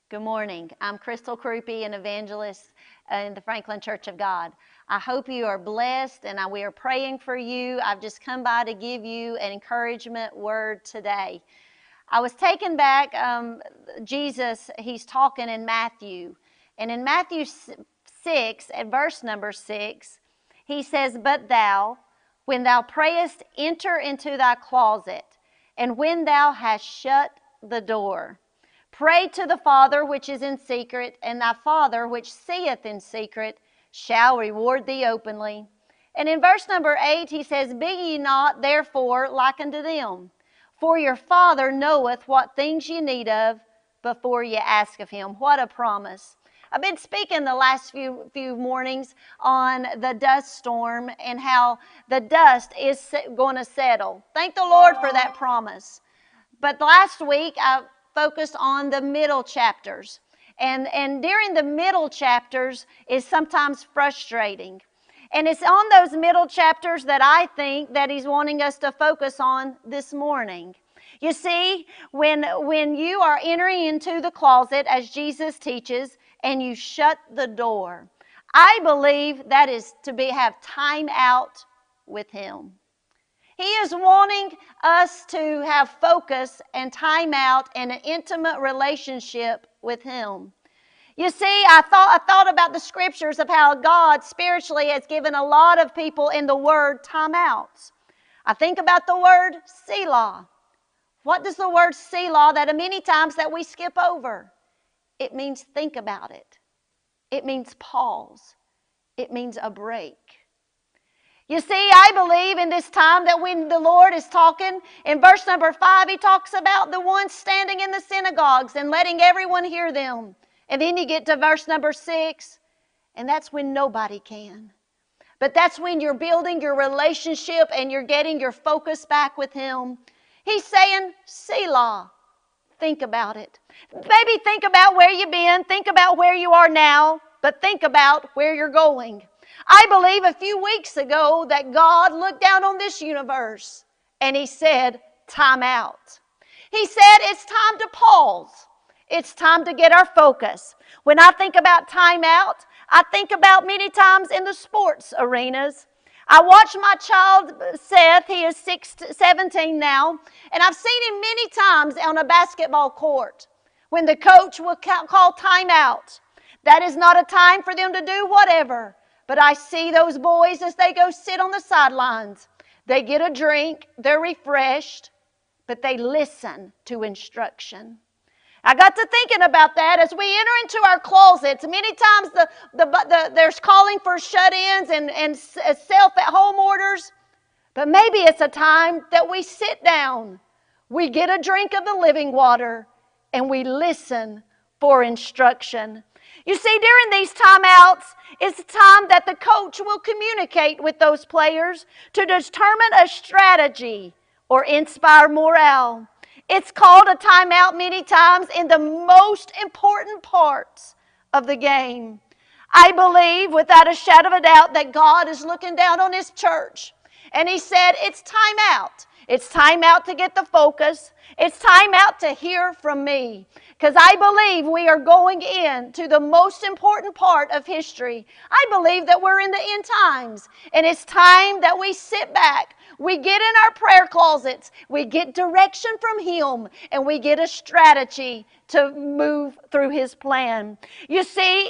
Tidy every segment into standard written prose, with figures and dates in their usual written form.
Good morning. I'm Crupi, an evangelist in the Franklin Church of God. I hope you are blessed, and we are praying for you. I've just come by to give you an encouragement word today. I was taken back, Jesus, he's talking in Matthew. And in Matthew 6, at verse number 6, he says, "But thou, when thou prayest, enter into thy closet, and when thou hast shut the door, pray to the Father which is in secret, and thy Father which seeth in secret shall reward thee openly." And in verse number 8, he says, "Be ye not therefore like unto them, for your Father knoweth what things ye need of before ye ask of him." What a promise. I've been speaking the last few mornings on the dust storm and how the dust is going to settle. Thank the Lord for that promise. But last week, I focused on the middle chapters. And during the middle chapters is sometimes frustrating. And it's on those middle chapters that I think that he's wanting us to focus on this morning. You see, when you are entering into the closet, as Jesus teaches, and you shut the door, I believe that is to have time out with him. He is wanting us to have focus and time out and an intimate relationship with him. You see, I thought about the scriptures of how God spiritually has given a lot of people in the word time outs. I think about the word Selah. What does the word Selah, that many times that we skip over? It means think about it. It means pause. It means a break. You see, I believe in this time that when the Lord is talking, in verse number 5, he talks about the ones standing in the synagogues and letting everyone hear them. And then you get to verse number 6, and that's when nobody can. But that's when you're building your relationship and you're getting your focus back with him. He's saying, Selah, think about it. Maybe think about where you've been, think about where you are now, but think about where you're going. I believe a few weeks ago that God looked down on this universe and he said, time out. He said, it's time to pause. It's time to get our focus. When I think about time out, I think about many times in the sports arenas. I watch my child, Seth, he is 17 now, and I've seen him many times on a basketball court when the coach will call time out. That is not a time for them to do whatever. But I see those boys as they go sit on the sidelines. They get a drink, they're refreshed, but they listen to instruction. I got to thinking about that as we enter into our closets. Many times there's calling for shut-ins and self-at-home orders. But maybe it's a time that we sit down, we get a drink of the living water, and we listen for instruction. You see, during these timeouts, it's the time that the coach will communicate with those players to determine a strategy or inspire morale. It's called a timeout many times in the most important parts of the game. I believe without a shadow of a doubt that God is looking down on his church. And he said, it's time out. It's time out to get the focus. It's time out to hear from me. Because I believe we are going into the most important part of history. I believe that we're in the end times. And it's time that we sit back. We get in our prayer closets. We get direction from him. And we get a strategy to move through his plan. You see,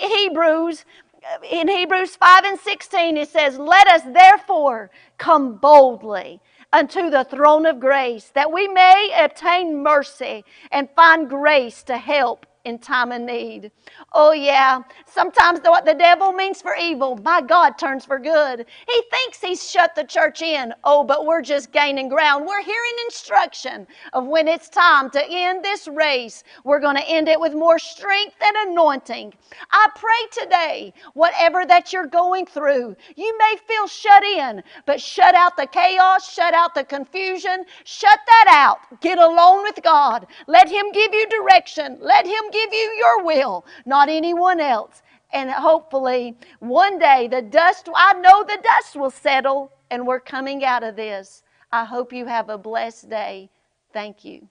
in Hebrews 5 and 16, it says, "Let us therefore come boldly unto the throne of grace, that we may obtain mercy and find grace to help in time of need." Oh yeah, sometimes what the devil means for evil, my God turns for good. He thinks he's shut the church in. Oh, but we're just gaining ground. We're hearing instruction of when it's time to end this race. We're going to end it with more strength and anointing. I pray today, whatever that you're going through, you may feel shut in, but shut out the chaos, shut out the confusion, shut that out. Get alone with God. Let him give you direction. Let him give you your will, not anyone else. And hopefully one day I know the dust will settle and we're coming out of this. I hope you have a blessed day. Thank you.